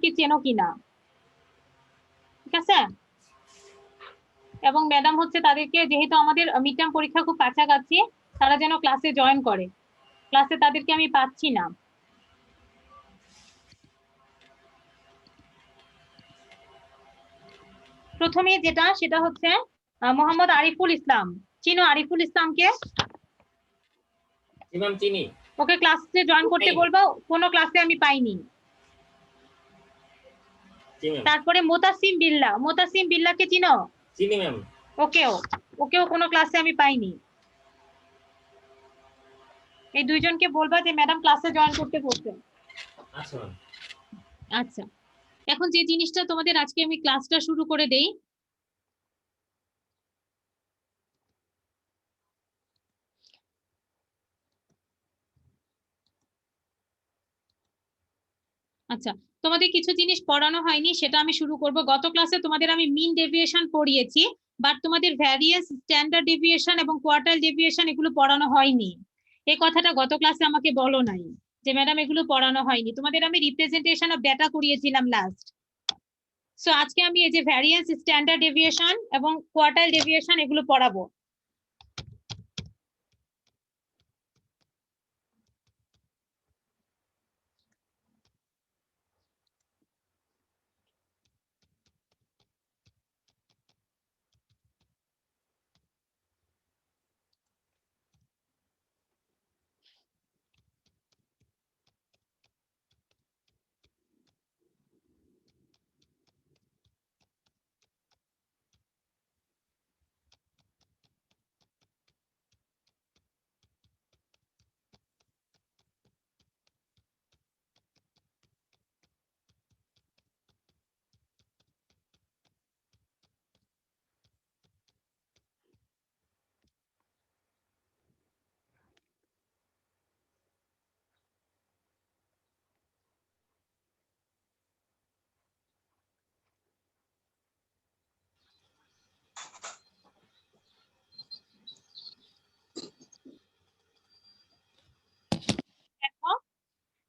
কি চেনো কিনা, ঠিক আছে। এবং ম্যাডাম হচ্ছে তাদেরকে, যেহেতু আমাদের মিড টার্ম পরীক্ষা খুব কাছাকাছি, তারা যেন ক্লাসে জয়েন করে, ক্লাসে তাদেরকে আমি পাচ্ছি না। প্রথমে যেটা সেটা হচ্ছে মোহাম্মদ আরিফুল ইসলাম। চিনো আরিফুল ইসলামকে? চিনি। ওকে ক্লাসে জয়েন করতে বলবো, কোনো ক্লাসে আমি পাইনি। তারপরে মোতাসিম বিল্লাহ, মোতাসিম বিল্লাহকে চিনো? চিনি ম্যাম। ওকেও কোনো ক্লাসে আমি পাইনি। এই দুইজনকে বলবা যে ম্যাডাম ক্লাসে জয়েন করতে বলছেন। আচ্ছা ম্যাম। আচ্ছা, এখন যে জিনিসটা তোমাদের আজকে আমি ক্লাসটা শুরু করে দেই। আচ্ছা, তোমাদের কিছু জিনিস পড়ানো হয়নি, সেটা আমি শুরু করব। গত ক্লাসে তোমাদের আমি মিন ডেভিয়েশন পড়িয়েছি, বাট তোমাদের ভ্যারিয়েন্স, স্ট্যান্ডার্ড ডেভিয়েশন এবং কোয়ার্টাইল ডেভিয়েশন এগুলো পড়ানো হয়নি। এই কথাটা গত ক্লাসে আমাকে বলো নাই যে ম্যাডাম এগুলো পড়ানো হয়নি। তোমাদের আমি রিপ্রেজেন্টেশন অফ ডেটা করিয়েছিলাম লাস্ট। সো আজকে আমি এই যে ভ্যারিয়েন্স, স্ট্যান্ডার্ড ডেভিয়েশন এবং কোয়ার্টাইল ডেভিয়েশন এগুলো পড়াবো।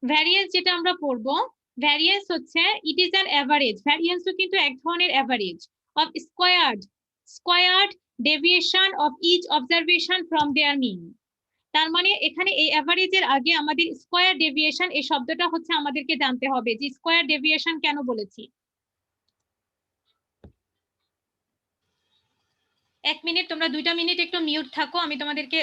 ভ্যারিয়েন্স যেটা আমরা পড়বো, ভ্যারিয়েন্স হচ্ছে ইট ইজ অ্যান অ্যাভারেজ। ভ্যারিয়েন্সও কিন্তু এক ধরনের average of squared deviation of each observation from their mean. তার মানে এখানে এই অ্যাভারেজের আগে আমাদের স্কোয়ার ডেভিয়েশন এই শব্দটা হচ্ছে আমাদেরকে জানতে হবে যে স্কোয়ার ডেভিয়েশন কেন বলেছি। 1 মিনিট, তোমরা 2টা মিনিট একটু মিউট থাকো, আমি তোমাদেরকে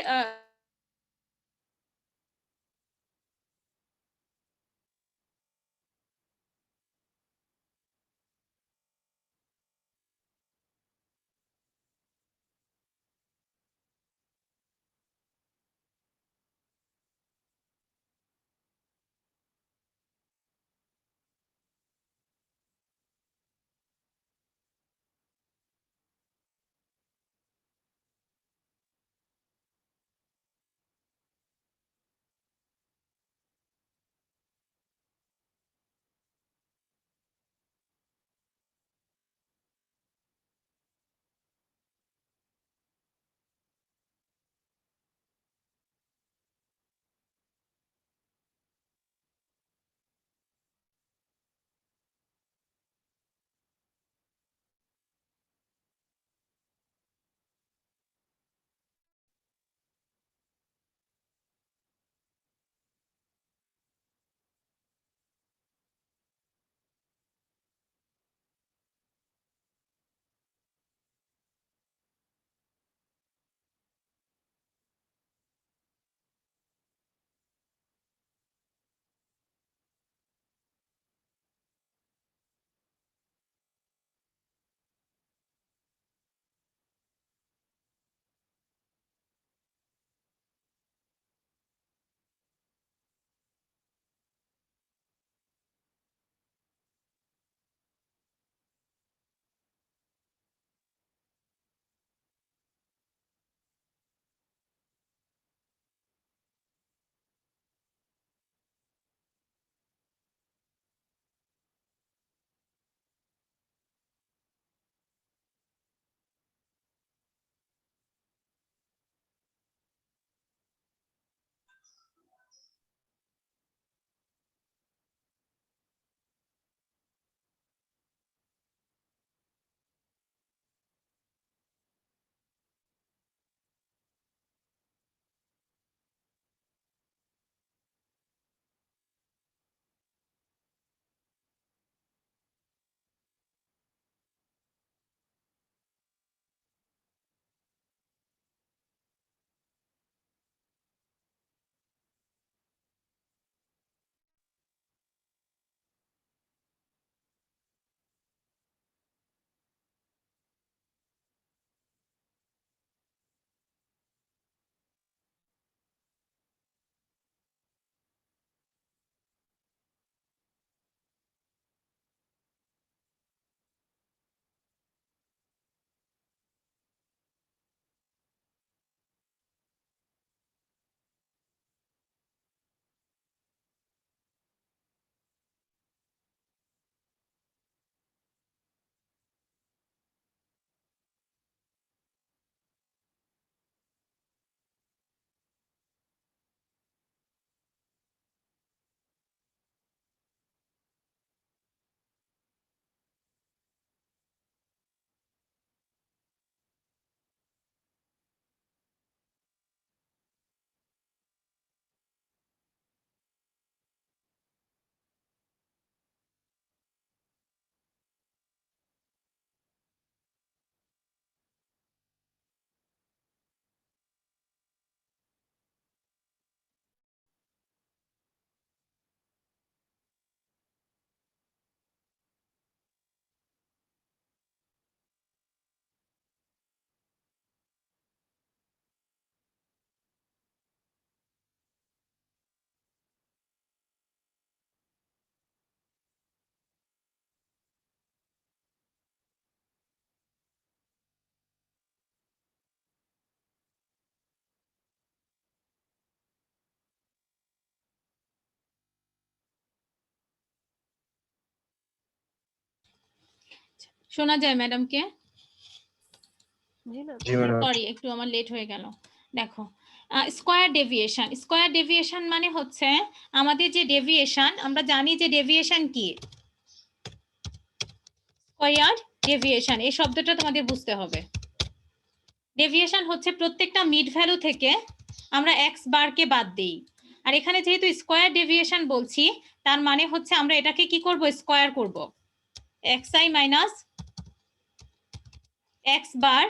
শোনা যায় ম্যাডামকে? জি ম্যাডাম। সরি, একটু আমার লেট হয়ে গেল। দেখো, স্কয়ার ডেভিয়েশন। স্কয়ার ডেভিয়েশন মানে হচ্ছে আমাদের যে ডেভিয়েশন, আমরা জানি যে ডেভিয়েশন কি, স্কয়ার ডেভিয়েশন, এই শব্দটা তোমাদের বুঝতে হবে। ডেভিয়েশন হচ্ছে প্রত্যেকটা মিড ভ্যালু থেকে আমরা এক্স বারকে বাদ দেই। আর এখানে যেহেতু স্কয়ার ডেভিয়েশন বলছি, তার মানে হচ্ছে আমরা এটাকে কি করব, স্কয়ার করব। xi minus x bar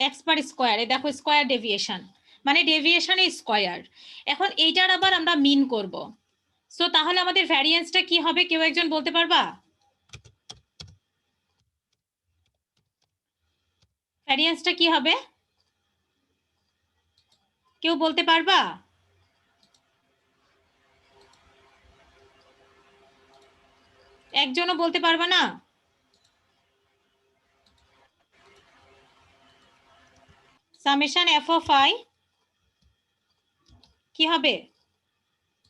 x bar square. দেখো স্কয়ার ডেভিয়েশন মানে ডেভিয়েশন স্কয়ার। এখন এইটার আবার আমরা মিন করব। সো তাহলে আমাদের ভ্যারিয়েন্সটা কি হবে, কেউ একজন বলতে পারবা? ভ্যারিয়েন্সটা কি হবে, কেউ বলতে পারবা? একজনও বলতে পারবা না? সামেশন এফ অফ আই কি হবে,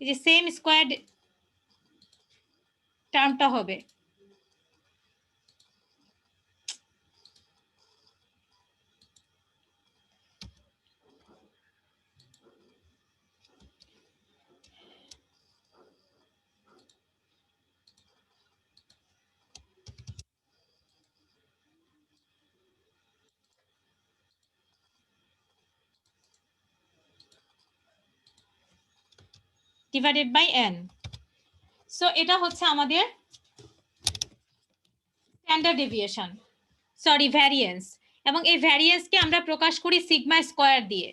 এই যে সেম স্কয়ার টার্মটা হবে। Divided by n। সো এটা হচ্ছে আমাদের স্ট্যান্ডার্ড ডেভিয়েশন, সরি ভ্যারিয়েন্স। এবং এই ভ্যারিয়েন্সকে আমরা প্রকাশ করি সিগমা স্কয়ার দিয়ে।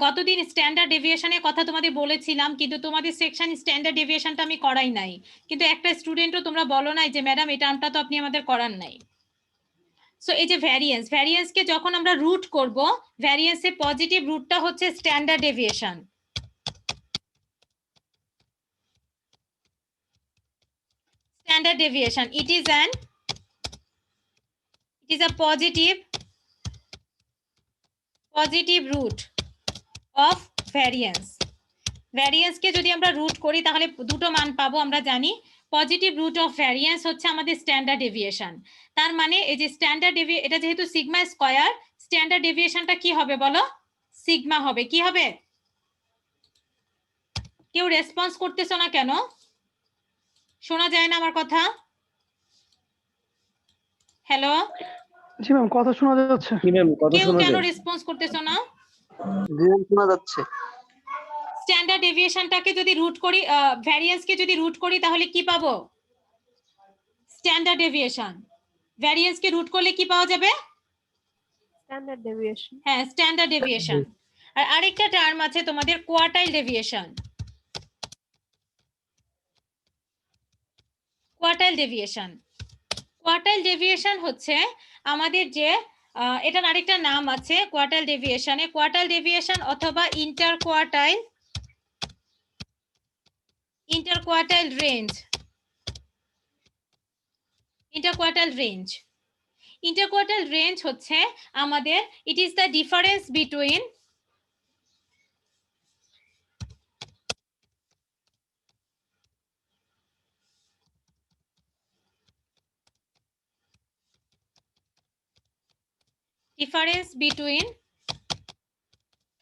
গতদিন স্ট্যান্ডার্ড ডেভিয়েশনের কথা তোমাদের বলেছিলাম, কিন্তু তোমাদের সেকশন স্ট্যান্ডার্ড ডেভিয়েশনটা আমি করাই নাই। কিন্তু একটা স্টুডেন্টও তোমরা বলো নাই যে ম্যাডাম এই টার্মটা তো আপনি আমাদের করান নাই। সো এই যে ভ্যারিয়েন্স, ভ্যারিয়েন্সকে যখন আমরা রুট করব, ভ্যারিয়েন্সের পজিটিভ রুটটা হচ্ছে standard deviation. Standard deviation, it is a positive root of variance. Variance কে যদি আমরা রুট করি তাহলে দুটো মান পাবো, আমরা জানি পজিটিভ রুট অফ ভ্যারিয়েন্স হচ্ছে আমাদের স্ট্যান্ডার্ড ডেভিয়েশন। তার মানে এই যে স্ট্যান্ডার্ড এটা যেহেতু সিগমা স্কয়ার, স্ট্যান্ডার্ড ডেভিয়েশনটা কি হবে বলো, সিগমা হবে। কি হবে, কেউ রেসপন্স করতেছো না কেন? শোনা যায় না আমার কথা? হ্যালো, জি ম্যাম, কথা শোনা যাচ্ছে। জি ম্যাম, কথা কেউ শোনা কেন যাচ্ছে। রেসপন্স করতেছো না? জি ম্যাম, শোনা যাচ্ছে। স্ট্যান্ডার্ড ডেভিয়েশনটাকে যদি রুট করি, ভ্যারিয়েন্সকে যদি রুট করি তাহলে কি পাবো, স্ট্যান্ডার্ড ডেভিয়েশন। ভ্যারিয়েন্সকে রুট করলে কি পাওয়া যাবে, স্ট্যান্ডার্ড ডেভিয়েশন। হ্যাঁ স্ট্যান্ডার্ড ডেভিয়েশন। আর আরেকটা টার্ম আছে তোমাদের quartile deviation. Quartile deviation, quartile deviation হচ্ছে আমাদের যে এটার আরেকটা নাম আছে কোয়ার্টাইল ডেভিয়েশনে, কোয়ার্টাইল ডেভিয়েশন অথবা ইন্টার কোয়ার্টাইল রেঞ্জ। ইন্টারকোয়ার্টাইল রেঞ্জ হচ্ছে আমাদের, it is the difference between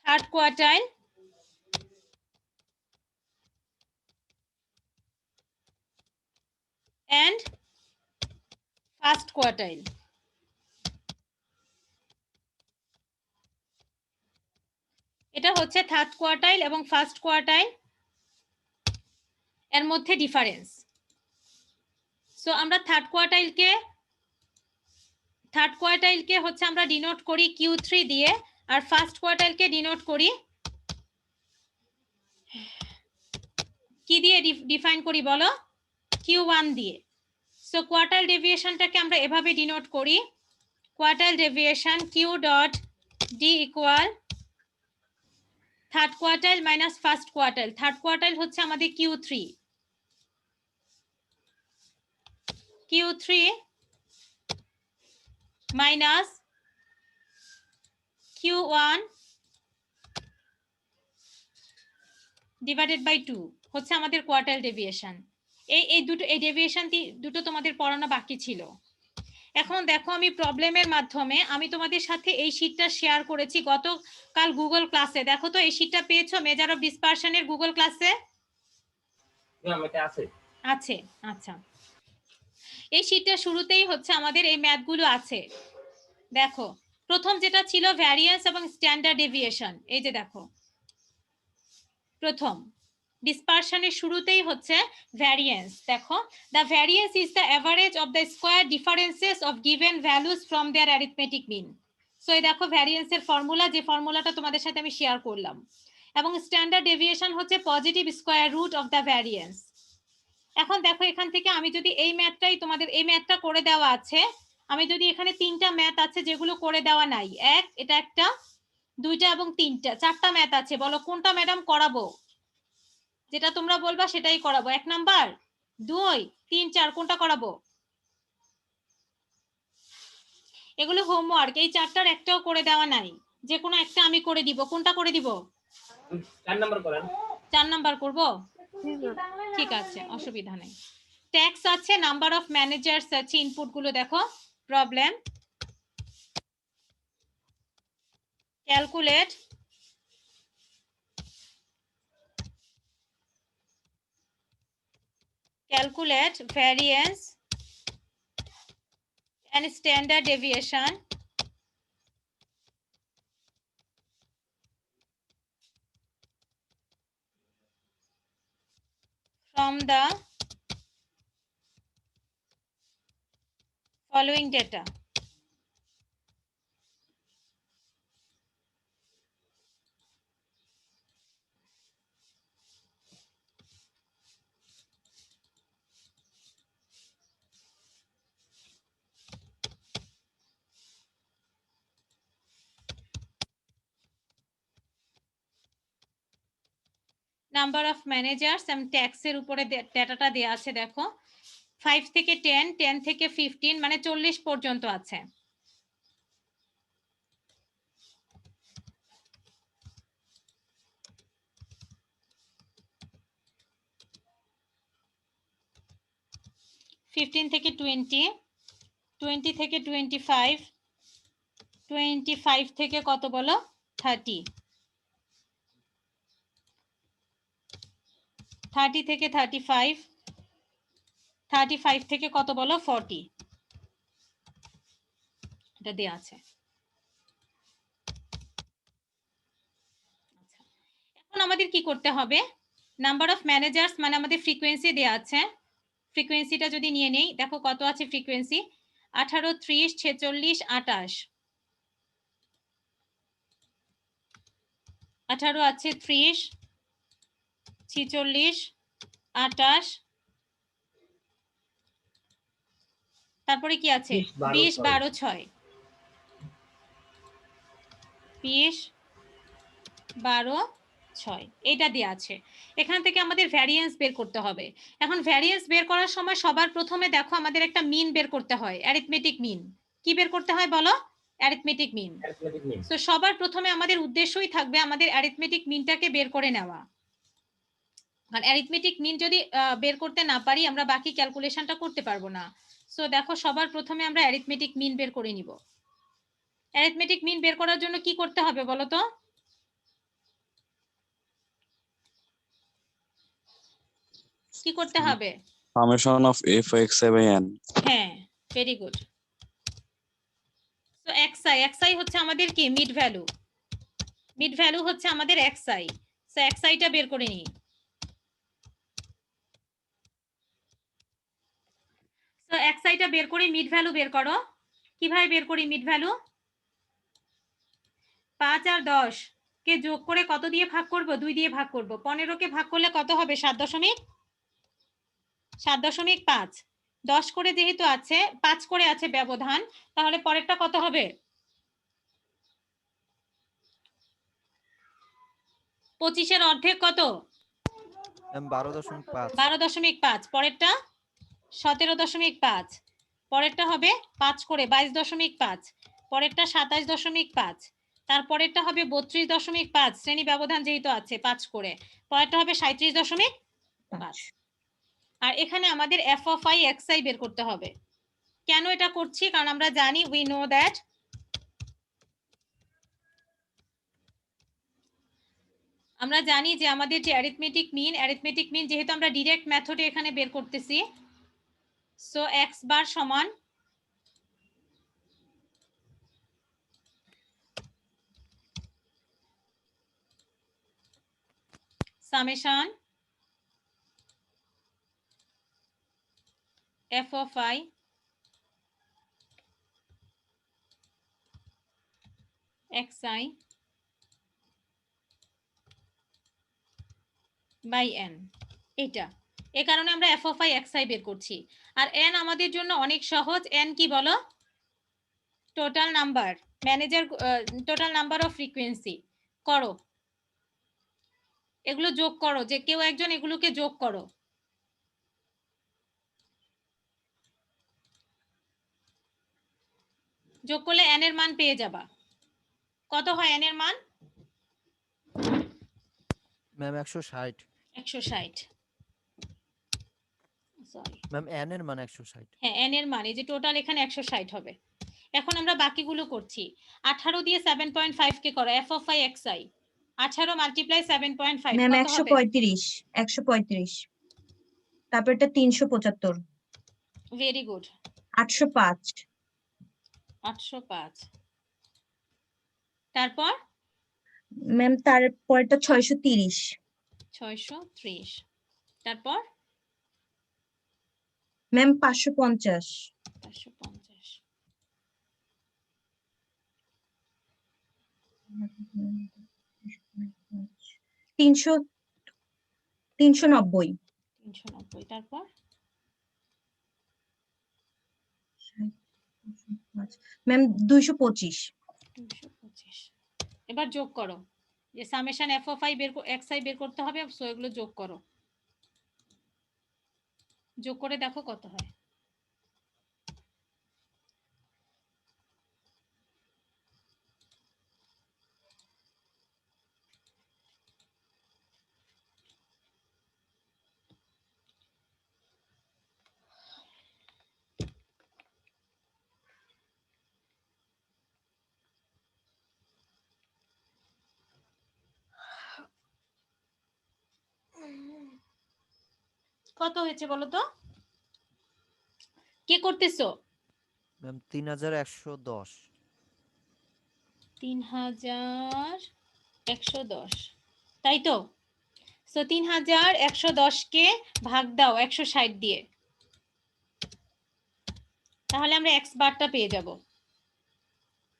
third quartile and first quartile. এটা হচ্ছে থার্ড কোয়ার্টাইল এবং ফার্স্ট কোয়ার্টাইল এর মধ্যে ডিফারেন্স। সো আমরা থার্ড কোয়ার্টাইলকে হচ্ছে আমরা ডিনোট করি Q3 দিয়ে, আর ফার্স্ট কোয়ার্টাইলকে ডিনোট করি কি দিয়ে ডিফাইন করি বলো, Q1 দিয়ে। সো কোয়ার্টাইল ডেভিয়েশনটাকে আমরা এভাবে ডিনোট করি, quartile deviation Q dot D equal third quartile minus first quartile. Third quartile হচ্ছে আমাদের Q3 Q3 minus Q1 divided by 2 হচ্ছে আমাদের কোয়ার্টাইল ডেভিয়েশন। এই ডেভিয়েশন দুটো তোমাদের পড়ানো বাকি ছিল। এখন দেখো আমি প্রবলেমের মাধ্যমে আমি তোমাদের সাথে এই শীটটা শেয়ার করেছি গতকাল গুগল ক্লাসে। দেখো তো এই শীটটা পেয়েছো মেজার অফ ডিসপারশনের গুগল ক্লাসে? ম্যাম এটা আছে। আছে, আচ্ছা। এই শীটটা শুরুতেই হচ্ছে আমাদের এই ম্যাথগুলো আছে। দেখো প্রথম যেটা ছিল ভ্যারিয়েন্স এবং স্ট্যান্ডার্ড ডেভিয়েশন। এই যে দেখো প্রথম ডিসপারশনের শুরুতেই হচ্ছে ভ্যারিয়েন্স। দেখো the variance is the average of the square differences of given values from their arithmetic mean. So এই দেখো ভ্যারিয়েন্সের ফর্মুলা, যে ফর্মুলাটা তোমাদের সাথে আমি শেয়ার করলাম। এবং স্ট্যান্ডার্ড ডেভিয়েশন হচ্ছে positive square root of the variance. এখন দেখো এখান থেকে আমি যদি এই ম্যাথটাই তোমাদের এই ম্যাথটা করে দেওয়া আছে, আমি যদি এখানে তিনটা ম্যাথ আছে যেগুলো করে দেওয়া নাই, এটা একটা, দুইটা এবং তিনটা, চারটা ম্যাথ আছে। বলো কোনটা ম্যাডাম করাবো? যেটা তোমরা বলবা সেটাই করাবো। 1 নাম্বার, 2, 3, 4 কোনটা করাবো? এগুলো হোমওয়ার্ক, এই চারটার একটাও করে দেওয়া নাই, যে কোনো একটা আমি করে দিব। কোনটা করে দিব? 4 নাম্বার করেন। 4 নাম্বার করব? ঠিক আছে, অসুবিধা নেই। ট্যাক্স আছে, নাম্বার অফ ম্যানেজার্স আছে, ইনপুট গুলো দেখো। Problem calculate variance and standard deviation from the following data. Number of managers এবং ট্যাক্সের উপরে ডেটাটা দেয়া আছে। দেখো 5 থেকে 10, 10 থেকে 15 মানে 40 পর্যন্ত আছে। ফিফটিন থেকে 20, 20 থেকে 25, 25 থেকে কত বলো? 30, 30 থেকে 35, 35 থেকে কত বলো? 40। এটা দেয়া আছে। এখন আমাদের কি করতে হবে? নাম্বার অফ ম্যানেজার্স মানে আমাদের ফ্রিকোয়েন্সি দেয়া আছে। ফ্রিকোয়েন্সিটা যদি নিয়ে নেই, দেখো কত আছে ফ্রিকোয়েন্সি? 18, 30, 46, 28। 18 আছে, 30, 46, 28, তারপরে কি আছে? 20, 12, 6, 20, 12, 6 এটা দেয়া আছে। এখান থেকে আমাদের ভ্যারিয়েন্স বের করতে হবে। এখন ভ্যারিয়েন্স বের করার সময় সবার প্রথমে দেখো আমাদের একটা মিন বের করতে হয়, অ্যারিথমেটিক মিন। কি বের করতে হয় বলো? Arithmetic mean. তো সবার প্রথমে আমাদের উদ্দেশ্যই থাকবে আমাদের অ্যারিথমেটিক মিনটাকে বের করে নেওয়া। কারণ অ্যারিথমেটিক মিন যদি বের করতে না পারি আমরা বাকি ক্যালকুলেশনটা করতে পারবো না। সো দেখো সবার প্রথমে আমরা অ্যারিথমেটিক মিন বের করে নিব। অ্যারিথমেটিক মিন বের করার জন্য কি করতে হবে বলো তো? কি করতে হবে? Summation of f(x)i by n. হ্যাঁ, ভেরি গুড। তো xi হচ্ছে আমাদের কি? Mid value. মিড ভ্যালু হচ্ছে আমাদের xi। সো টা বের করে নিই। সো টা বের করে মিড ভ্যালু বের করো। কিভাবে বের করি মিড ভ্যালু? 5 আর 10 কে যোগ করে কত দিয়ে ভাগ করব? 2 দিয়ে ভাগ করব। 15 কে ভাগ করলে কত হবে? 7.5। 10 করে যেহেতু আছে, 5 করে আছে ব্যবধান, তাহলে পরেরটা কত হবে? 25 এর অর্ধেক কত? 12.5। 12.5। পরেরটা 17.5। পরেরটা হবে 5 করে 22.5, পরেরটা 27.5, তারপরেরটা হবে 32.5, শ্রেণী ব্যবধান যেহেতু আছে 5 করে, পরেরটা হবে 37.5। আর এখানে আমাদের f of i xi বের করতে হবে। কেন এটা করছি? কারণ আমরা জানি we know that আমরা জানি যে আমাদের যে অ্যারিথমেটিক মিন যেহেতু আমরা ডিরেক্ট মেথডে এখানে বের করতেছি, সো x বার সমান summation f of i xi by n, এটা এ কারণে আমরা f of i xi বের করছি। আর n আমাদের জন্য অনেক সহজ। n কি বলো? Total number total number of frequency. করো, এগুলো যোগ করো, যে কেউ একজন এগুলোকে যোগ করো। যোগ করলে n এর মান পেয়ে যাবা। কত হয় n এর মান? ম্যাম 160। 160, সরি ম্যাম n এর মান 160। হ্যাঁ, n এর মান এই যে টোটাল এখানে 160 হবে। এখন আমরা বাকিগুলো করছি। 18 দিয়ে 7.5 কে করো f of i xi। 18 multiply 7.5 ma'am কত হবে? 135। তারপর এটা 375, ভেরি গুড, 805, 805। তারপর ম্যাম তারপরটা 630, 630। তারপর ম্যাম 550, 550। 390, 390। তারপর ম্যাম 225, 225। এবার যোগ করো, যে summation f of i xi বের করতে হবে, সো এগুলো যোগ করো। যোগ করে দেখো কত হয়। কত হয়েছে বলো তো? কে করতেছো? ম্যাম 3110। 3110, তাই তো? সো 3110 কে ভাগ দাও 160 দিয়ে, তাহলে আমরা x বারটা পেয়ে যাব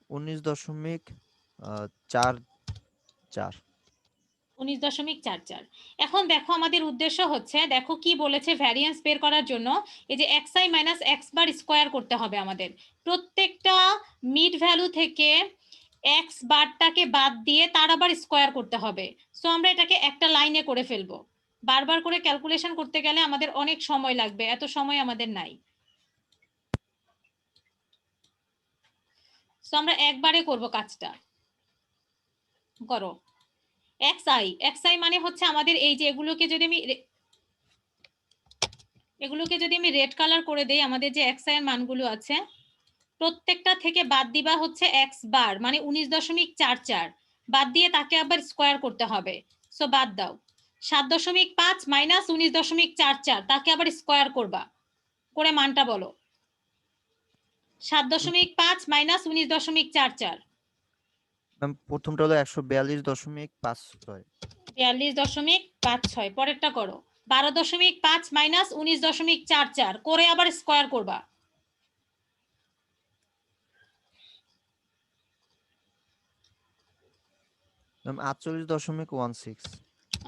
19.44। 19.44। এখন দেখো আমাদের উদ্দেশ্য হচ্ছে, দেখো কি বলেছে ভ্যারিয়েন্স বের করার জন্য, এই যে xi মাইনাস x বার স্কোয়ার করতে হবে আমাদের। প্রত্যেকটা মিড ভ্যালু থেকে x বারটাকে বাদ দিয়ে তার আবার স্কোয়ার করতে হবে। সো আমরা এটাকে একটা লাইনে করে ফেলবো। বারবার করে ক্যালকুলেশন করতে গেলে আমাদের অনেক সময় লাগবে, এত সময় আমাদের নাই। সো আমরা একবারে করব কাজটা। করো xi মানে হচ্ছে আমাদের এই যে এগুলোকে যদি আমি রেড কালার করে দেই, আমাদের যে xi এর মানগুলো আছে প্রত্যেকটা থেকে বাদ দিবা হচ্ছে x বার মানে 19.44, বাদ দিয়ে তাকে আবার স্কোয়ার করতে হবে। সো বাদ দাও 7.5 মাইনাস 19.44, তাকে আবার স্কোয়ার করবা, করে মানটা বলো। 7.5 মাইনাস 19.44, ম্যাম প্রথমটা হলো 142.56। 42.56। পরেরটা করো 12.5 মাইনাস 19.44, করে আবার স্কোয়ার করবা। ম্যাম 48.16।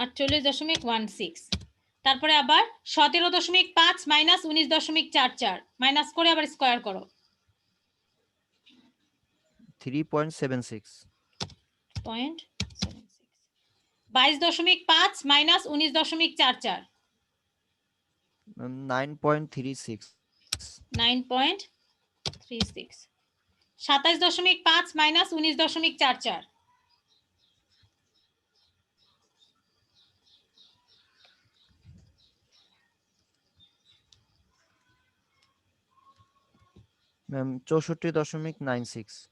48.16। তারপরে আবার 17.5 মাইনাস 19.44, মাইনাস করে আবার স্কোয়ার করো। 3.76। 22.5 minus 19.44, ma'am 9.36। 9.36 27.5 minus 19.44 ma'am 64.96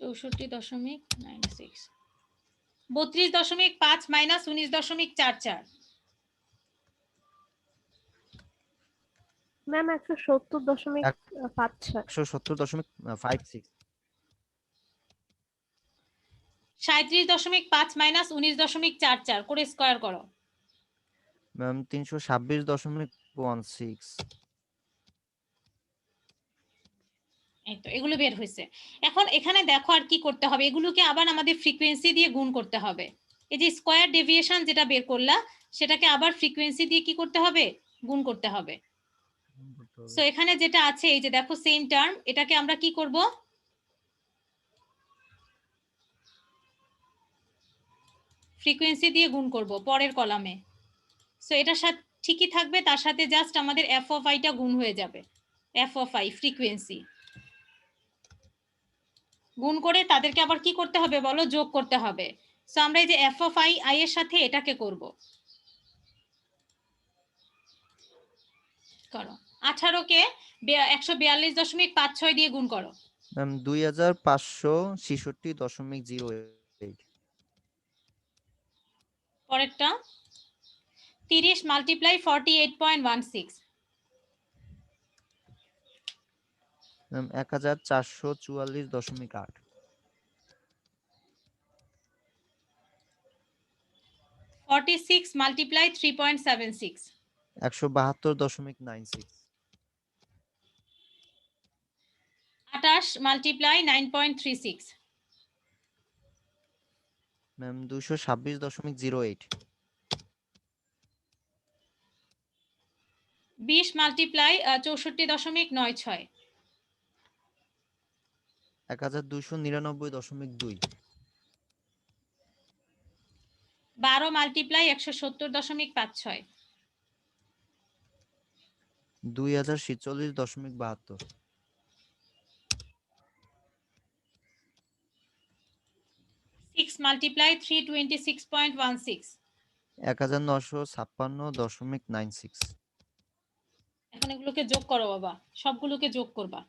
64.96 32.5 minus 19.44 ma'am 170.56 170.56 37.5 minus 19.44 করে স্কয়ার করো ম্যাম 326.16 এই তো এগুলো বের হয়েছে এখন এখানে দেখো আর কি করতে হবে এগুলোকে আবার আমাদের ফ্রিকোয়েন্সি দিয়ে গুণ করতে হবে এই যে স্কয়ার ডেভিয়েশন যেটা বের করলা সেটাকে আবার ফ্রিকোয়েন্সি দিয়ে কি করতে হবে গুণ করতে হবে সো এখানে যেটা আছে এই যে দেখো সেম টার্ম এটাকে আমরা কি করব ফ্রিকোয়েন্সি দিয়ে গুণ করব পরের কলামে সো এটার সাথে ঠিকই থাকবে তার সাথে জাস্ট আমাদের এফ অফ আই টা গুণ হয়ে যাবে এফ অফ আই ফ্রিকোয়েন্সি গুণ করে তাদেরকে আবার কি করতে হবে বলো যোগ করতে হবে সো আমরা এই যে এফ অফ আই আই এর সাথে এটাকে করব করো 18 কে 142.56 দিয়ে গুণ করো ম্যাম 2566.08 পরেরটা 30 multiply 48.16 ma'am 1444.8 46 multiply 3.76 172.96 28 multiply 9.36 ma'am 226.08 20 multiply 64.96 1299.2 12 multiply 170.56 2046.72 6 multiply 326.16 1956.96 এখন এগুলোকে যোগ করো বাবা সবগুলোকে যোগ করবা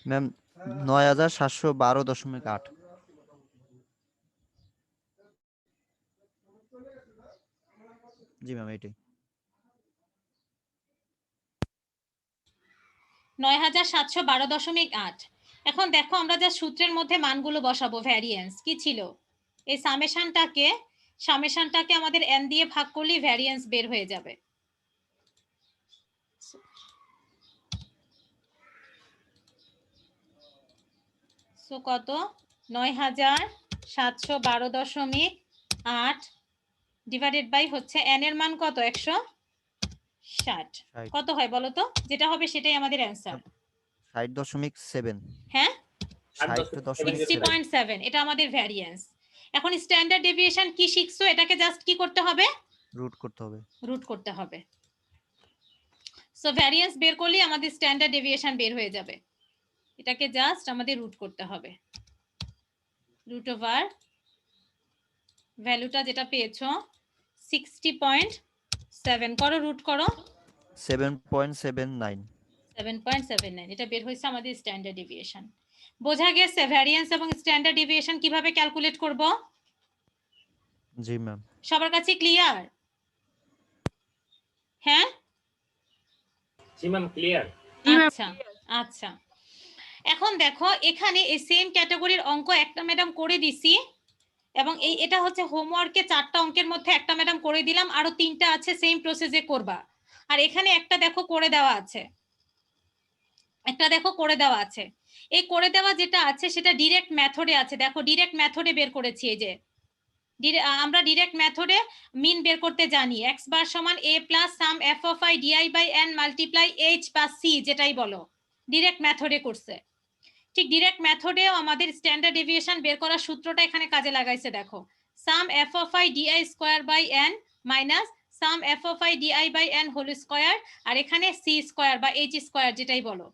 ম্যাম 9712.8 জি ম্যাম এটাই 9712.8 এখন দেখো আমরা যা সূত্রের মধ্যে মানগুলো বসাবো ভ্যারিয়েন্স কি ছিল এই সামেশনটাকে আমাদের n দিয়ে ভাগ করলে ভ্যারিয়েন্স বের হয়ে যাবে সো কত 9712.8 ডিভাইডেড বাই হচ্ছে n এর মান কত 160 কত হয় বলো তো যেটা হবে সেটাই আমাদের অ্যানসার 60.7 হ্যাঁ 60.7 60.7 এটা আমাদের ভ্যারিয়েন্স এখন স্ট্যান্ডার্ড ডেভিয়েশন কি শিখছো এটাকে জাস্ট কি করতে হবে রুট করতে হবে রুট করতে হবে সো ভ্যারিয়েন্স বের করলে আমাদের স্ট্যান্ডার্ড ডেভিয়েশন বের হয়ে যাবে এটাকে জাস্ট আমাদের রুট করতে হবে রুট ওভার ভ্যালুটা যেটা পেয়েছো 60.7 করো রুট করো 7.79 7.79 এটা বের হয়েছে আমাদের স্ট্যান্ডার্ড ডেভিয়েশন বোঝা গেছে ভ্যারিয়েন্স এবং স্ট্যান্ডার্ড ডেভিয়েশন কিভাবে ক্যালকুলেট করব জি ম্যাম সবার কাছে ক্লিয়ার হ্যাঁ জি ম্যাম ক্লিয়ার আচ্ছা আচ্ছা এখন দেখো এখানে এই সেম ক্যাটাগরির অঙ্ক একটা ম্যাডাম করে দিছি এবং এটা হচ্ছে হোমওয়ার্কে 4টা অঙ্কের মধ্যে একটা ম্যাডাম করে দিলাম, আরো 3টা আছে সেম প্রসেসে করবা। আর এখানে একটা দেখো করে দেওয়া আছে, এই করে দেওয়া যেটা আছে সেটা ডিরেক্ট মেথডে আছে। দেখো ডিরেক্ট মেথডে বের করেছি। এই যে আমরা ডিরেক্ট মেথডে মিন বের করতে জানি। x বার সমান a plus sum f of i di by n multiply h বা c, যেটাই বলো, ডিরেক্ট মেথডে করছে। ঠিক ডিরেক্ট মেথডেও আমাদের স্ট্যান্ডার্ড ডেভিয়েশন বের করার সূত্রটা এখানে কাজে লাগাইছে। দেখো sum f of i di square by n minus sum f of i di by n whole square, আর এখানে c স্কয়ার বা h স্কয়ার যেটাই বলো,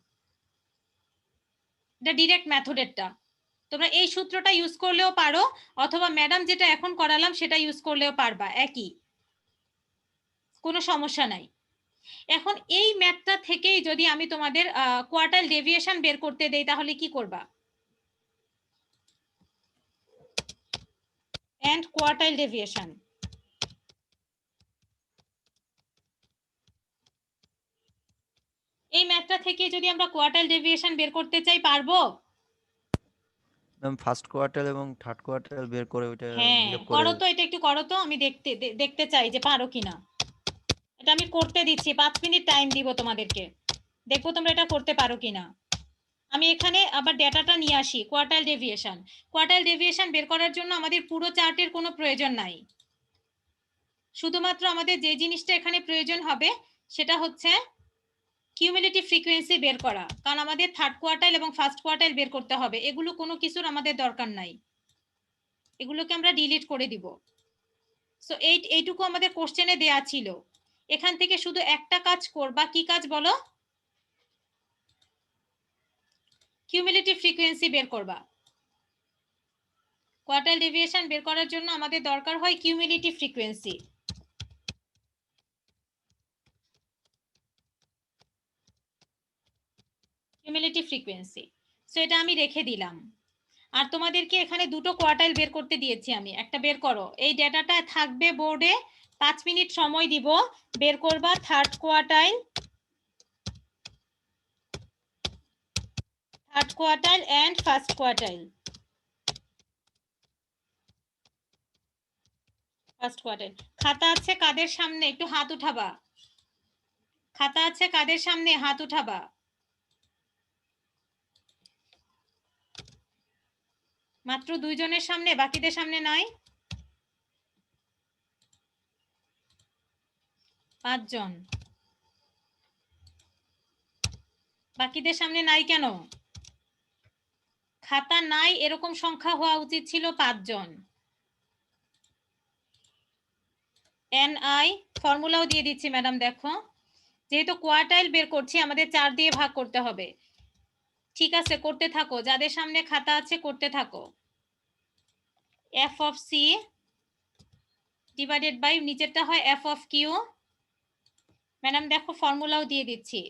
এটা ডিরেক্ট মেথডেরটা। তোমরা এই সূত্রটা ইউজ করলেও পারো, অথবা ম্যাডাম যেটা এখন করালাম সেটা ইউজ করলেও পারবা, একই, কোনো সমস্যা নাই। এখন এই ম্যাথটা থেকেই যদি আমি তোমাদের কোয়ার্টাইল ডেভিয়েশন বের করতে দেই তাহলে কি করবা? এন্ড কোয়ার্টাইল ডেভিয়েশন, এই ম্যাথটা থেকে যদি আমরা কোয়ার্টাইল ডেভিয়েশন বের করতে চাই পারবো? ম্যাম ফার্স্ট কোয়ার্টাইল এবং থার্ড কোয়ার্টাইল বের করে ওইটা হ্যাঁ বিয়োগ করে করো তো, এটা একটু করো তো, আমি দেখতে চাই যে পারো কিনা। এটা আমি করতে দিচ্ছি, 5 মিনিট টাইম দিব তোমাদেরকে, দেখবো তোমরা এটা করতে পারো কিনা। আমি এখানে আবার ডেটাটা নিয়ে আসি। কোয়ার্টাইল ডেভিয়েশন বের করার জন্য আমাদের পুরো চার্টের কোনো প্রয়োজন নাই। শুধুমাত্র আমাদের যে জিনিসটা এখানে প্রয়োজন হবে সেটা হচ্ছে কিউমুলেটিভ ফ্রিকোয়েন্সি বের করা, কারণ আমাদের থার্ড কোয়ার্টাইল এবং ফার্স্ট কোয়ার্টাইল বের করতে হবে। এগুলো কোনো কিছুর আমাদের দরকার নাই, এগুলোকে আমরা ডিলিট করে দিব। সো এইটুকু আমাদের কোশ্চেনে দেয়া ছিল। এখান থেকে শুধু একটা কাজ করবা, কি কাজ বলো? কিউমুলেটিভ ফ্রিকোয়েন্সি বের করবা। কোয়ার্টাইল ডেভিয়েশন বের করার জন্য আমাদের দরকার হয় কিউমুলেটিভ ফ্রিকোয়েন্সি। সো এটা আমি রেখে দিলাম। আর তোমাদেরকে এখানে দুটো কোয়ার্টাইল বের করতে দিয়েছি আমি, একটা বের করো। এই ডেটাটা থাকবে বোর্ডে, 5 মিনিট সময় দিব, বের করবা third quartile and first quartile. খাতা আছে কাদের সামনে? একটু হাত উঠাবা। খাতা আছে কাদের সামনে? হাত উঠাবা। মাত্র 2 জনের সামনে, বাকিদের সামনে নাই? 5 জন। বাকিদের সামনে নাই কেন? খাতা নাই এরকম সংখ্যা হওয়া উচিত ছিল 5 জন। NI ফর্মুলাও দিয়ে দিচ্ছি ম্যাডাম, দেখো যেহেতু কোয়ার্টাইল বের করছি আমাদের 4 দিয়ে ভাগ করতে হবে। ঠিক আছে করতে থাকো, যাদের সামনে খাতা আছে করতে থাকো। f of c divided by নিচেরটা হয় f of q। ম্যাডাম দেখো ফর্মুলাও দিয়ে দিচ্ছি,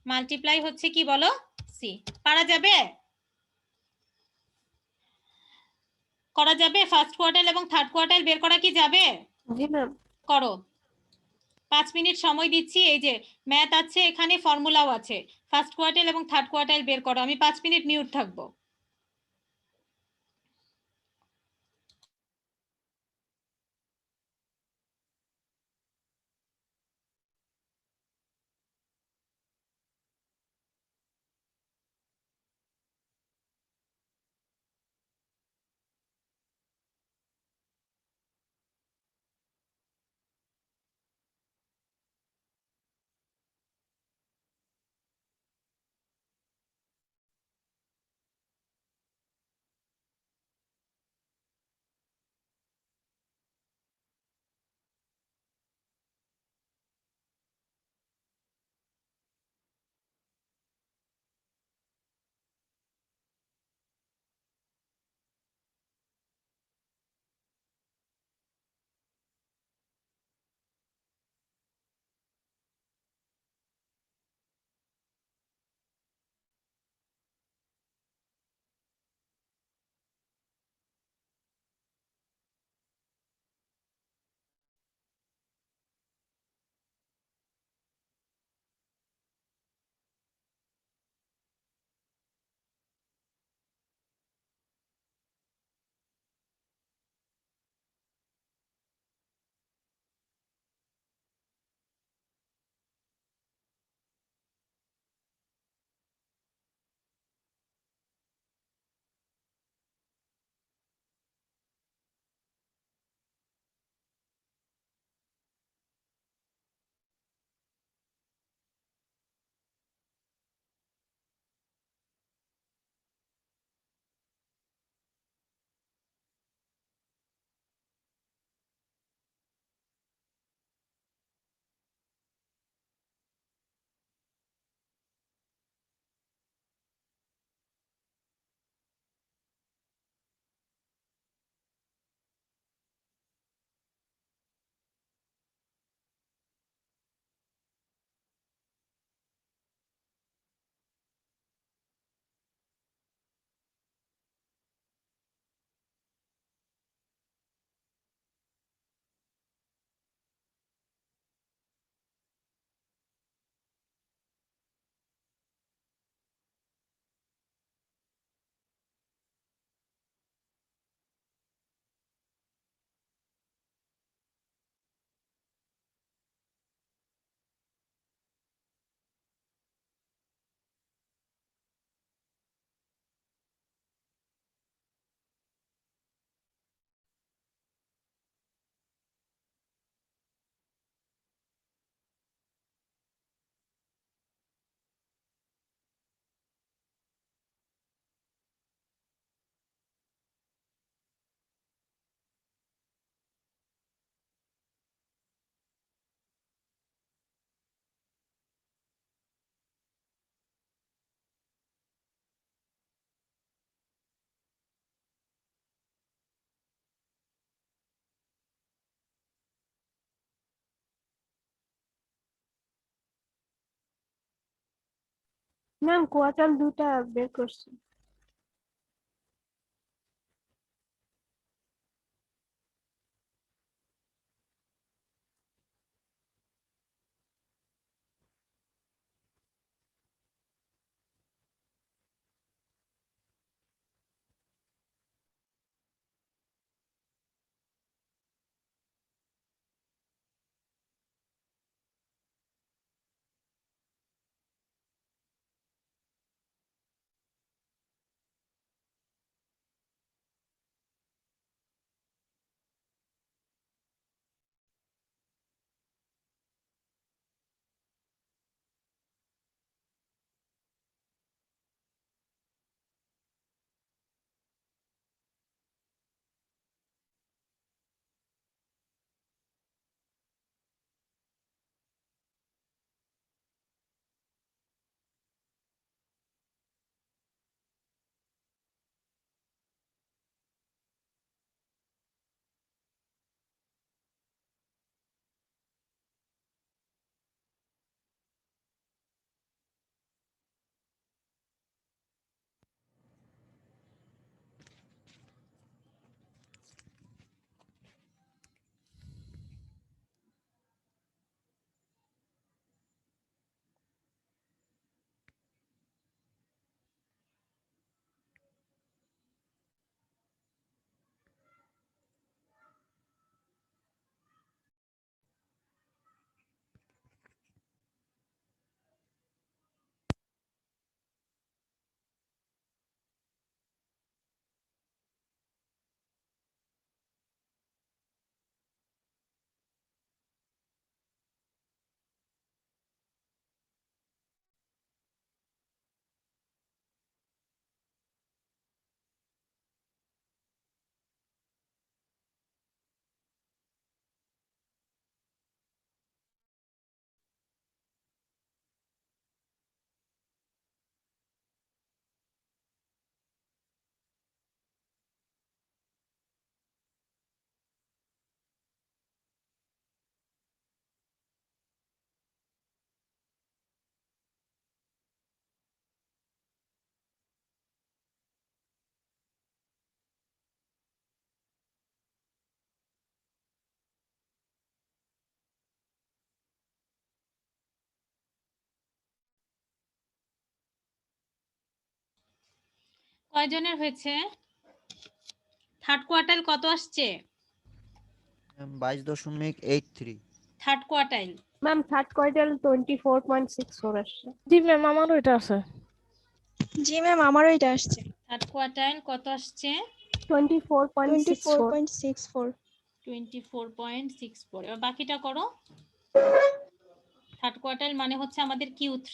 মাল্টিপ্লাই হচ্ছে কি বলো? c। পারা যাবে? করা যাবে? ফার্স্ট কোয়ার্টাইল এবং থার্ড কোয়ার্টাইল বের করা কি যাবে? জি ম্যাম। করো, 5 মিনিট সময় দিচ্ছি। এই যে ম্যাথ আছে এখানে, ফর্মুলাও আছে, ফার্স্ট কোয়ার্টাইল এবং থার্ড কোয়ার্টাইল বের করো। আমি 5 মিনিট মিউট থাকবো। ম্যাম কোয়ার্টার দুটা বের করছি। কয়জনের হয়েছে? থার্ড কোয়ার্টাইল কত আসছে? 22.83। Third quartile ma'am third quarter 24.64 আসছে। জি ম্যাম আমারও এটা আছে। জি ম্যাম আমারও এটা আসছে। থার্ড কোয়ার্টাইল কত আসছে? 24.64। 24.64। 24.64। এবার বাকিটা করো। থার্ড কোয়ার্টাইল মানে হচ্ছে আমাদের Q3।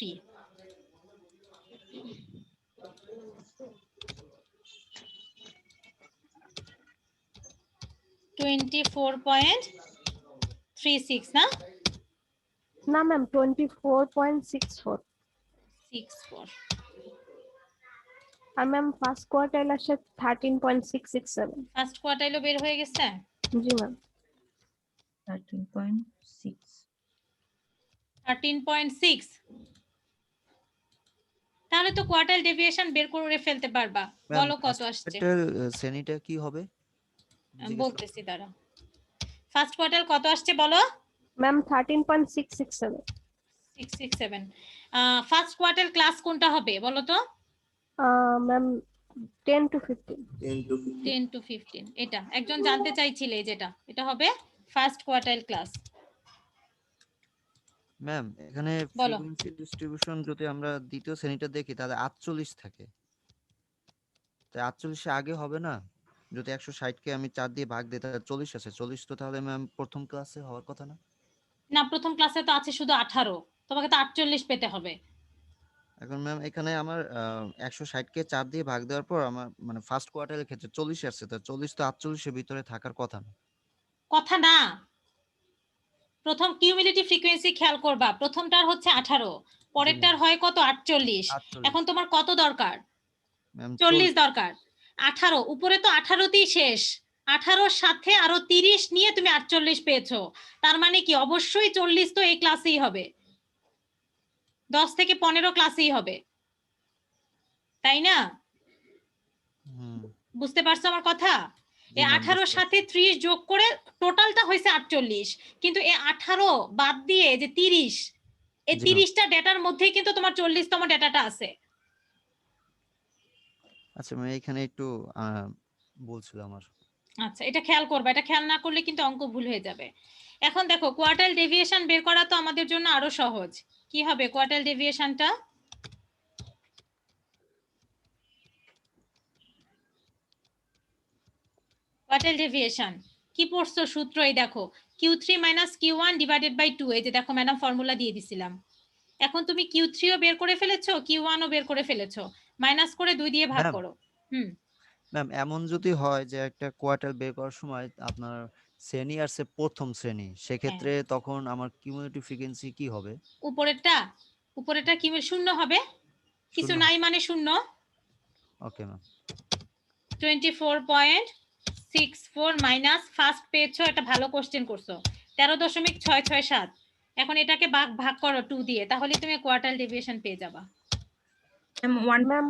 $24.36 না? না ম্যাম 24.64। 64। আর ম্যাম ফার্স্ট কোয়ার্টাইল আসছে 13.667। ফার্স্ট কোয়ার্টাইলও বের হয়ে গেছে? জি ম্যাম 13.6 13.6। তাহলে তো কোয়ার্টাইল ডেভিয়েশন বের করে ফেলতে পারবা। বলো কত আসছে? শ্রেণীটা কি হবে? আমি বলতেছি দাঁড়া। ফার্স্ট কোয়ার্টাইল কত আসছে বলো? ম্যাম 13.667। 667। ফার্স্ট কোয়ার্টাইল ক্লাস কোনটা হবে বলো তো? Ma'am 10 to 15। 10 to 15 এটা একজন জানতে চাইছিলে যেটা এটা হবে ফার্স্ট কোয়ার্টাইল ক্লাস। ম্যাম এখানে বলো। ফ্রিকোয়েন্সি ডিস্ট্রিবিউশন যদি আমরা দ্বিতীয় শ্রেণীটা দেখি তাহলে 48 থাকে। তাই 48 আগে হবে না? যদি 160 কে আমি 4 দিয়ে ভাগ দিই তাহলে 40 আছে। 40 তো তাহলে ম্যাম প্রথম ক্লাসে হওয়ার কথা না? না, প্রথম ক্লাসে তো আছে শুধু 18, তোমাকে তো 48 পেতে হবে। এখন ম্যাম এখানে আমার 160 কে 4 দিয়ে ভাগ দেওয়ার পর আমার মানে ফার্স্ট কোয়ার্টারের ক্ষেত্রে 40 আসছে। তো 40 তো 48 এর ভিতরে থাকার কথা না। কথা না, প্রথম কিউমুলেটিভ ফ্রিকোয়েন্সি খেয়াল করবা, প্রথমটার হচ্ছে 18, পরেরটার হয় কত 48। এখন তোমার কত দরকার? ম্যাম 40 দরকার। 18 উপরে তো 18তেই শেষ, 18 সাথে আরো 30 নিয়ে তুমি 48 পেয়েছো। তার মানে কি অবশ্যই 40 তো এই ক্লাসেই হবে, 10 থেকে 15 ক্লাসেই হবে। তাই না? হুম বুঝতে পারছো আমার কথা? জি এই ম্যাম 18 সাথে 30 যোগ করে টোটালটা হয়েছে 48, কিন্তু এই 18 বাদ দিয়ে যে 30, এই জি ম্যাম 30টা ডেটার মধ্যেই কিন্তু তোমার 40তম ডেটাটা আছে। আচ্ছা ম্যাম এখানে একটু বলছিল আমার আচ্ছা, এটা খেয়াল করবা, এটা খেয়াল না করলে কিন্তু অঙ্ক ভুল হয়ে যাবে। এখন দেখো কোয়ার্টাইল ডেভিয়েশন বের করা তো আমাদের জন্য আরো সহজ। কি হবে কোয়ার্টাইল ডেভিয়েশনটা? কোয়ার্টাইল ডেভিয়েশন কি পড়ছো সূত্র? এই দেখো Q3 - Q1 / 2, এই যে দেখো ম্যাডাম ফর্মুলা দিয়ে দিছিলাম। এখন তুমি Q3 ও বের করে ফেলেছো, Q1 ও বের করে ফেলেছো, মাইনাস করে 2 দিয়ে ভাগ ম্যাম করো। হুম, ম্যাম এমন যদি হয় যে একটা কোয়ার্টার বের করার সময় আপনার শ্রেণী আসছে প্রথম শ্রেণী, হ্যাঁ, সেক্ষেত্রে তখন আমার কিউমুলেটিভ ফ্রিকোয়েন্সি কি হবে? উপরেরটা কি শূন্য হবে, কিছু শূন্য নাই মানে শূন্য। ওকে ম্যাম 24.64 মাইনাস ফার্স্ট পেয়েছো, এটা ভালো কোশ্চেন করছো, 13.667। এখন এটাকে ভাগ করো 2 দিয়ে, তাহলে তুমি কোয়ার্টাইল ডেভিয়েশন পেয়ে যাবা। ম্যাম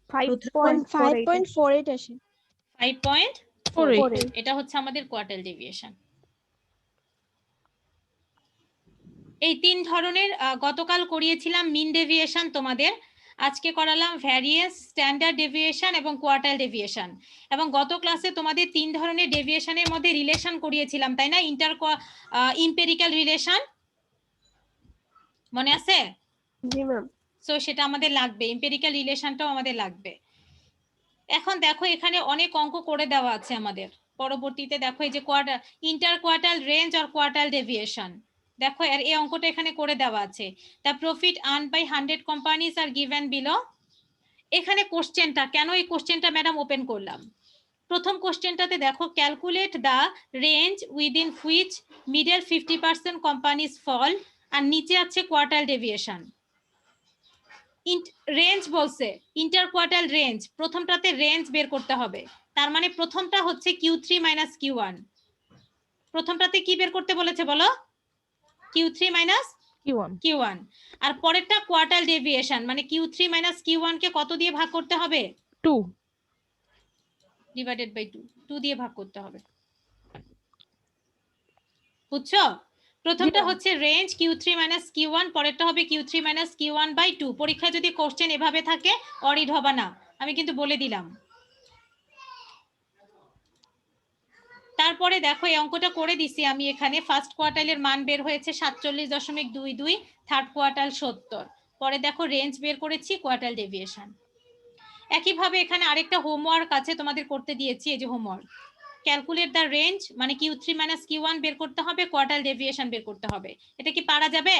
5.48 আসে। 5.48, এটা হচ্ছে আমাদের কোয়ার্টাইল ডেভিয়েশন। এই 3 ধরনের গতকাল করিয়েছিলাম মিন ডেভিয়েশন তোমাদের, আজকে করালাম ভ্যারিয়েন্স, স্ট্যান্ডার্ড ডেভিয়েশন এবং কোয়ার্টাইল ডেভিয়েশন। এবং গত ক্লাসে তোমাদের 3 ধরনের ডেভিয়েশনের মধ্যে রিলেশন করিয়েছিলাম, তাই না? ইম্পেরিক্যাল রিলেশন মনে আছে? জি ম্যাম। সো সেটা আমাদের লাগবে, ইম্পেরিক্যাল রিলেশনটাও আমাদের লাগবে। এখন দেখো এখানে অনেক অঙ্ক করে দেওয়া আছে আমাদের, পরবর্তীতে দেখো এই যে ইন্টার কোয়ার্টাইল রেঞ্জ আর কোয়ার্টাইল ডেভিয়েশন, দেখো এর এই অঙ্কটা এখানে করে দেওয়া আছে। The profit earn by 100 companies are given below. এখানে কোশ্চেনটা কেন, এই কোশ্চেনটা ম্যাডাম ওপেন করলাম। প্রথম কোশ্চেনটাতে দেখো calculate the range within which middle 50% companies fall, আর নিচে আছে কোয়ার্টাইল ডেভিয়েশন। রেঞ্জ বলছে, ইন্টার কোয়ার্টাইল রেঞ্জ, প্রথমটাতে রেঞ্জ বের করতে হবে, তার মানে প্রথমটা হচ্ছে Q3 - Q1। প্রথমটাতে কি বের করতে বলেছে বলো? Q3 - Q1। আর পরেরটা কোয়ার্টাইল ডেভিয়েশন, মানে Q3 - Q1 কে কত দিয়ে ভাগ করতে হবে? 2 / 2, 2 দিয়ে ভাগ করতে হবে। বুঝছো? প্রথমটা হচ্ছে রেঞ্জ Q3 - Q1, পরেরটা হবে Q3 - Q1/2। পরীক্ষায় যদি কোশ্চেন এভাবে থাকে অরিড হবে না, আমি কিন্তু বলে দিলাম। তারপরে দেখো এই অঙ্কটা করে দিছি আমি এখানে, ফার্স্ট কোয়ার্টাইলের মান বের হয়েছে 47.22, থার্ড কোয়ার্টাইল 70। পরে দেখো রেঞ্জ বের করেছি, কোয়ার্টাইল ডেভিয়েশন। একইভাবে এখানে আরেকটা হোমওয়ার্ক আছে তোমাদের করতে দিয়েছি, এই যে হোমওয়ার্ক, ক্যালকুলেট দ্য রেঞ্জ, মানে Q3 - Q1 বের করতে হবে, কোয়ার্টাইল ডেভিয়েশন বের করতে হবে। এটা কি পারা যাবে?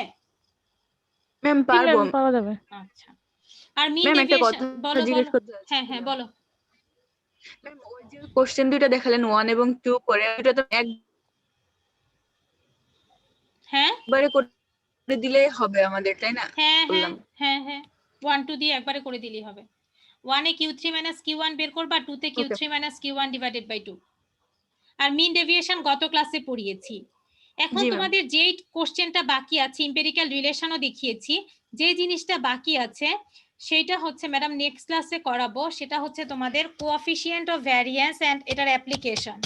ম্যাম পারবো। পাওয়া যাবে। আচ্ছা, আর মিন ম্যাম একটা ডেভিয়েশন কথা বলো জিজ্ঞেস বলো। করতে হ্যাঁ হ্যাঁ বলো। ম্যাম ওই যে কোশ্চেন দুইটা দেখালেন 1 এবং 2 করে, ওটা তো হ্যাঁ একবারে করে দিলেই হবে আমাদের, তাই না? হ্যাঁ হ্যাঁ বললাম হ্যাঁ হ্যাঁ 1 2 দিয়ে একবারে করে দিলেই হবে। 1 এ Q3 - Q1 বের করবা, 2 তে ওকে। Q3 - Q1 / 2। আর মিন ডেভিয়েশন গত ক্লাসে পড়িয়েছি। এখন জি ম্যাম। তোমাদের যেই কোশ্চেনটা বাকি আছে, ইম্পেরিক্যাল রিলেশনও দেখিয়েছি, যে জিনিসটা বাকি আছে সেটা হচ্ছে ম্যাডাম নেক্সট ক্লাসে করাবো, সেটা হচ্ছে তোমাদের কোএফিসিয়েন্ট অফ ভ্যারিয়েন্স এন্ড এটার অ্যাপ্লিকেশন।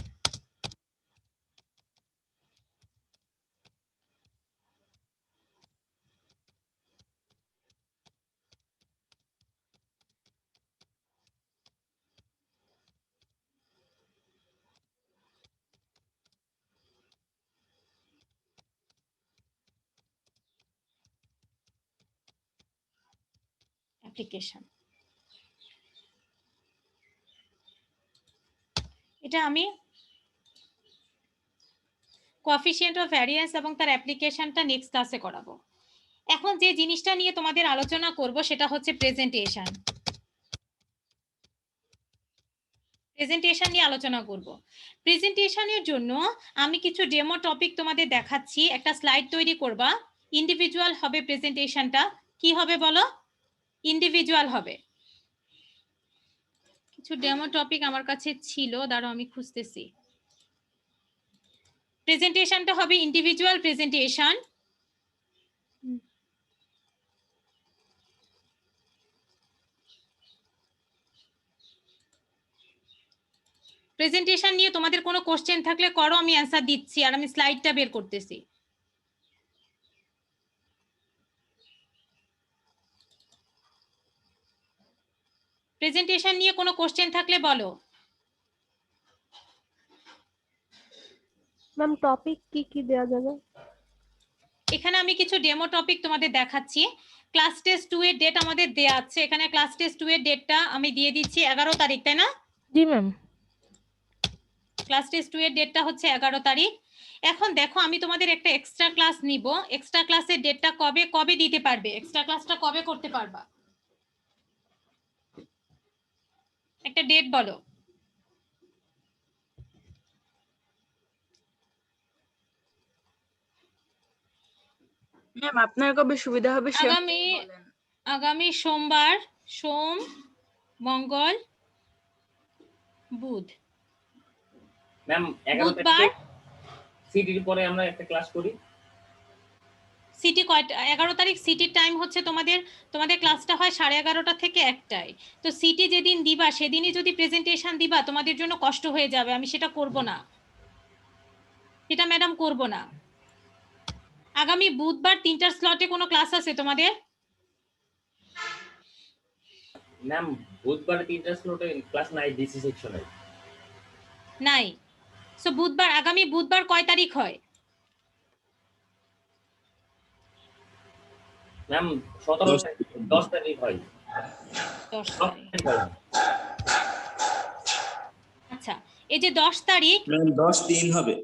অ্যাপ্লিকেশন এটা আমি কোএফিসিয়েন্ট অফ ভ্যারিয়েন্স এবং তার অ্যাপ্লিকেশনটা নেক্সট ক্লাসে করাবো। এখন যে জিনিসটা নিয়ে তোমাদের আলোচনা করব সেটা হচ্ছে প্রেজেন্টেশন। প্রেজেন্টেশন নিয়ে আলোচনা করব। প্রেজেন্টেশনের জন্য আমি কিছু ডেমো টপিক তোমাদের দেখাচ্ছি, একটা স্লাইড তৈরি করবা, ইন্ডিভিজুয়াল হবে প্রেজেন্টেশনটা। কি হবে বলো? ইন্ডিভিজুয়াল হবে। কিছু ডেমো টপিক আমার কাছে ছিল, দাঁড়াও আমি খুঁজতেছি। প্রেজেন্টেশনটা হবে ইন্ডিভিজুয়াল প্রেজেন্টেশন। প্রেজেন্টেশন নিয়ে তোমাদের কোনো কোশ্চেন থাকলে করো, আমি অ্যান্সার দিচ্ছি আর আমি স্লাইডটা বের করতেছি। প্রেজেন্টেশন নিয়ে কোনো কোশ্চেন থাকলে বলো। ম্যাম টপিক কি কি দেওয়া যাবে? এখানে আমি কিছু ডেমো টপিক তোমাদের দেখাচ্ছি। ক্লাস টেস্ট 2 এর ডেট আমাদের দেয়া আছে, এখানে ক্লাস টেস্ট 2 এর ডেটটা আমি দিয়ে দিচ্ছি 11 তারিখ, তাই না? জি ম্যাম। ক্লাস টেস্ট 2 এর ডেটটা হচ্ছে 11 তারিখ। এখন দেখো আমি তোমাদের একটা এক্সট্রা ক্লাস নিব, এক্সট্রা ক্লাসের ডেটটা কবে কবে দিতে পারবে, এক্সট্রা ক্লাসটা কবে করতে পারবা, একটা ডেট বলো। ম্যাম আপনার কবে সুবিধা হবে সে আগামী আগামী সোমবার, সোম, মঙ্গল, বুধ, ম্যাম 11 বুধবার। তারিখে সিটির পরে আমরা একটা ক্লাস করি। সিটি কয়টা? 11 তারিখ সিটির টাইম হচ্ছে তোমাদের, তোমাদের ক্লাসটা হয় 11:30 থেকে 1টায়। তো সিটি যেদিন দিবা সেদিনই যদি প্রেজেন্টেশন দিবা তোমাদের জন্য কষ্ট হয়ে যাবে, আমি সেটা করব না, সেটা ম্যাডাম করব না। আগামী বুধবার 3টার স্লটে কোনো ক্লাস আছে তোমাদের? ম্যাম বুধবার 3টা স্লটে ক্লাস নাই, ডিসি সেকশনে নাই। সো বুধবার, আগামী বুধবার কয় তারিখ হয়? ম্যাম 10 তারিখ হয়। 10 10 তারিখ। তারিখ হয়। আচ্ছা, এই যে 10 তারিখ, ম্যাম 10 3 হবে,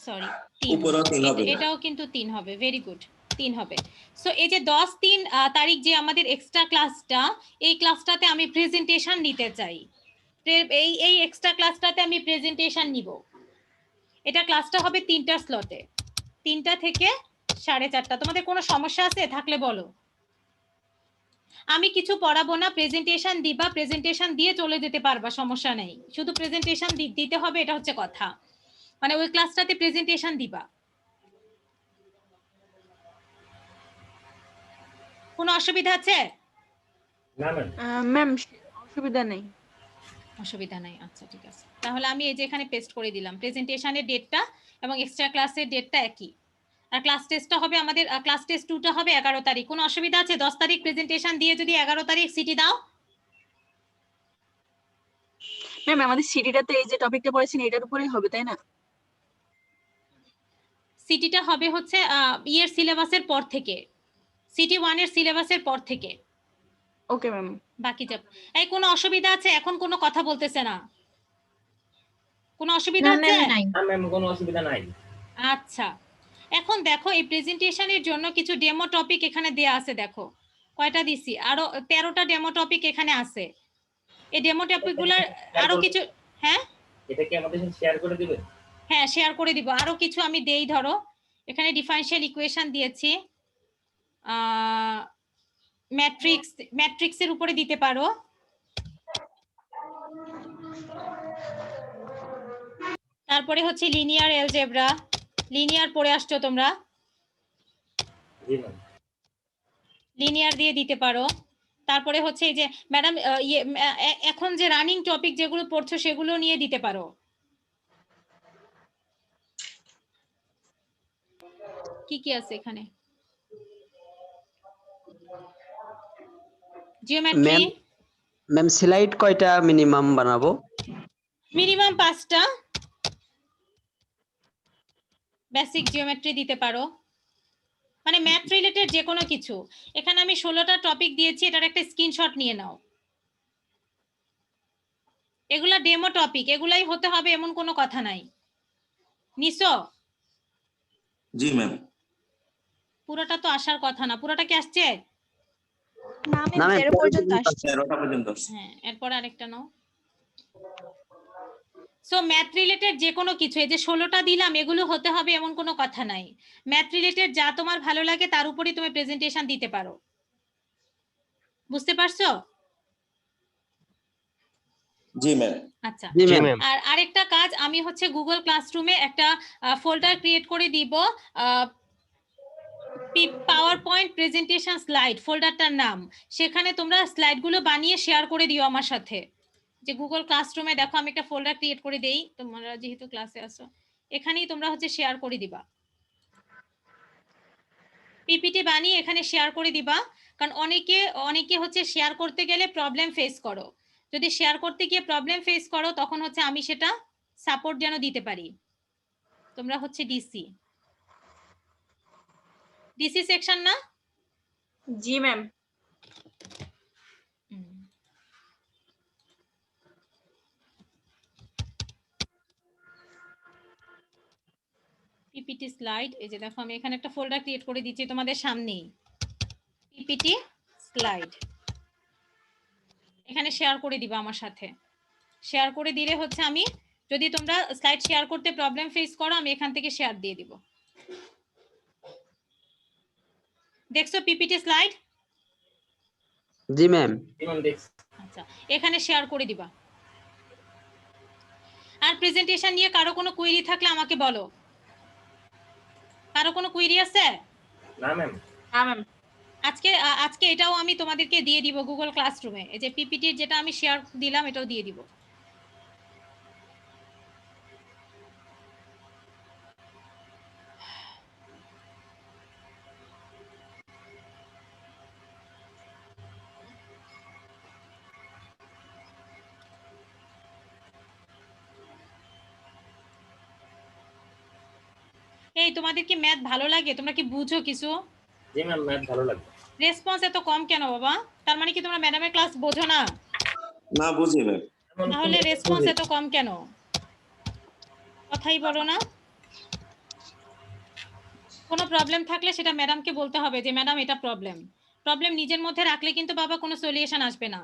সরি উপরেও 3 হবে না। এটাও কিন্তু 3 হবে, ভেরি গুড, 3 হবে। সো এই যে 10-3 তারিখ যে আমাদের এক্সট্রা ক্লাসটা, এই ক্লাসটাতে আমি প্রেজেন্টেশন নিতে চাই। এই এক্সট্রা ক্লাসটাতে আমি প্রেজেন্টেশন নিব। এটা ক্লাসটা হবে 3টা স্লটে, 3টা থেকে 4:30। তোমাদের কোনো সমস্যা আছে থাকলে বলো। আমি কিছু পড়াবো না, প্রেজেন্টেশন দিবা, প্রেজেন্টেশন দিয়ে চলে যেতে পারবা, সমস্যা নেই। শুধু প্রেজেন্টেশন দিতে হবে, এটা হচ্ছে কথা। মানে ওই ক্লাসটাতে প্রেজেন্টেশন দিবা। কোনো অসুবিধা আছে? না ম্যাম। ম্যাম অসুবিধা নেই। অসুবিধা নাই, আচ্ছা ঠিক আছে। তাহলে আমি এই যে এখানে পেস্ট করে দিলাম প্রেজেন্টেশনের ডেটটা এবং এক্সট্রা ক্লাসের ডেটটা একই। আর ক্লাস টেস্টটা হবে আমাদের, ক্লাস টেস্ট 2টা হবে 11 তারিখ। কোনো অসুবিধা আছে? 10 তারিখ প্রেজেন্টেশন দিয়ে যদি 11 তারিখ সিটি দাও। ম্যাম আমাদের সিটিটাতে এই যে টপিকটা পড়েছেন এটার উপরেই হবে তাই না? সিটিটা হবে হচ্ছে ইয়ের সিলেবাসের পর থেকে, সিটি 1 এর সিলেবাসের পর থেকে। Okay ma'am. বাকি যাব। এই কোনো অসুবিধা আছে? এখন কোনো কথা বলতেছে না, কোনো অসুবিধা না আছে? ম্যাম নাই। না ম্যাম কোনো অসুবিধা নাই। আচ্ছা, এখন দেখো এই প্রেজেন্টেশনের জন্য কিছু ডেমো টপিক এখানে দেয়া আছে। দেখো কয়টা দিছি, আরো 13টা ডেমো টপিক এখানে আছে। এই ডেমো টপিকগুলোর আরো কিছু, হ্যাঁ এটা কি আমাদের সাথে শেয়ার করে দিবেন? হ্যাঁ শেয়ার করে দিব। আরো কিছু আমি দেই, ধরো এখানে ডিফারেনশিয়াল ইকুয়েশন দিয়েছি, ম্যাট্রিক্সের উপরে দিতে পারো। তারপরে হচ্ছে লিনিয়ার অ্যালজেব্রা, লিনিয়ার পড়ে আসছো তোমরা, জি ম্যাম। লিনিয়ার দিয়ে দিতে পারো। তারপরে হচ্ছে এই যে ম্যাডাম এখন যে রানিং টপিক যেগুলো পড়ছো সেগুলো নিয়ে দিতে পারো। কি কি আছে এখানে? জিওমেট্রি ম্যাম স্লাইড কয়টা মিনিমাম বানাবো? মিনিমাম 5টা। বেসিক জিওমেট্রি দিতে পারো, মানে ম্যাথ রিলেটেড যে কোনো কিছু। এখানে আমি 16টা টপিক দিয়েছি, এটার একটা স্ক্রিনশট নিয়ে নাও। এগুলা ডেমো টপিক, এগুলাই হতে হবে এমন কোনো কথা নাই। নিছো? জি ম্যাম। পুরোটা তো আসার কথা না, পুরোটা কি আসছে? না ম্যাম 13 পর্যন্ত আসছে। 13টা পর্যন্ত আসছে। হ্যাঁ, এরপর আরেকটা নাও। সো ম্যাথ রিলেটেড যে কোনো কিছু, এই যে 16টা দিলাম, এগুলো হতে হবে এমন কোনো কথা নাই। ম্যাথ রিলেটেড যা তোমার ভালো লাগে তার উপরই তুমি প্রেজেন্টেশন দিতে পারো। বুঝতে পারছো? জি ম্যাম। আচ্ছা, জি ম্যাম। আর আরেকটা কাজ, আমি হচ্ছে গুগল ক্লাসরুমে একটা ফোল্ডার ক্রিয়েট করে দিব, পাওয়ার পয়েন্ট প্রেজেন্টেশন স্লাইড ফোল্ডারটার নাম। সেখানে তোমরা স্লাইডগুলো বানিয়ে শেয়ার করে দিও আমার সাথে। যে গুগল ক্লাসরুমে দেখো আমি একটা ফোল্ডার ক্রিয়েট করে দেই, তোমরা যেহেতু ক্লাসে আসো এখানেই তোমরা হচ্ছে শেয়ার করে দিবা, পিপিটি বানিয়ে এখানে শেয়ার করে দিবা। কারণ অনেকে হচ্ছে শেয়ার করতে গেলে প্রবলেম ফেস করো, যদি শেয়ার করতে গিয়ে প্রবলেম ফেস করো তখন হচ্ছে আমি সেটা সাপোর্ট যেন দিতে পারি। তোমরা হচ্ছে ডিসি সেকশন না? জি ম্যাম। পিপিটি স্লাইড, এই যে দেখো আমি এখানে একটা ফোল্ডার ক্রিয়েট করে দিচ্ছি তোমাদের সামনেই, পিপিটি স্লাইড। এখানে শেয়ার করে দিবা আমার সাথে, শেয়ার করে দিলে হচ্ছে আমি, যদি তোমরা স্লাইড শেয়ার করতে প্রবলেম ফেস করো আমি এখান থেকে শেয়ার দিয়ে দিব। দেখছো পিপিটি স্লাইড? জি ম্যাম। আচ্ছা, এখানে শেয়ার করে দিবা। আর প্রেজেন্টেশন নিয়ে কারো কোনো কোয়েরি থাকলে আমাকে বলো। কারো কোনো কোয়েরি আছে? না ম্যাম। হ্যাঁ ম্যাম। আজকে এটাও আমি তোমাদেরকে দিয়ে দিব গুগল ক্লাসরুমে, এই যে পিপিটির যেটা আমি শেয়ার দিলাম এটাও দিয়ে দিব। এই তোমাদের কি ম্যাথ ভালো লাগে? তোমরা কি বুঝো কিছু? জি ম্যাম, ম্যাথ ভালো লাগে। রেসপন্স এত কম কেন বাবা? তার মানে কি তোমরা ম্যাডামের ক্লাস বোঝো না? না বুঝি ম্যাম। তাহলে রেসপন্স এত কম কেন? কথাই বলো না। কোনো প্রবলেম থাকলে সেটা ম্যাডামকে বলতে হবে যে ম্যাডাম এটা প্রবলেম নিজের মধ্যে রাখলে কিন্তু বাবা কোনো সলিউশন আসবে না।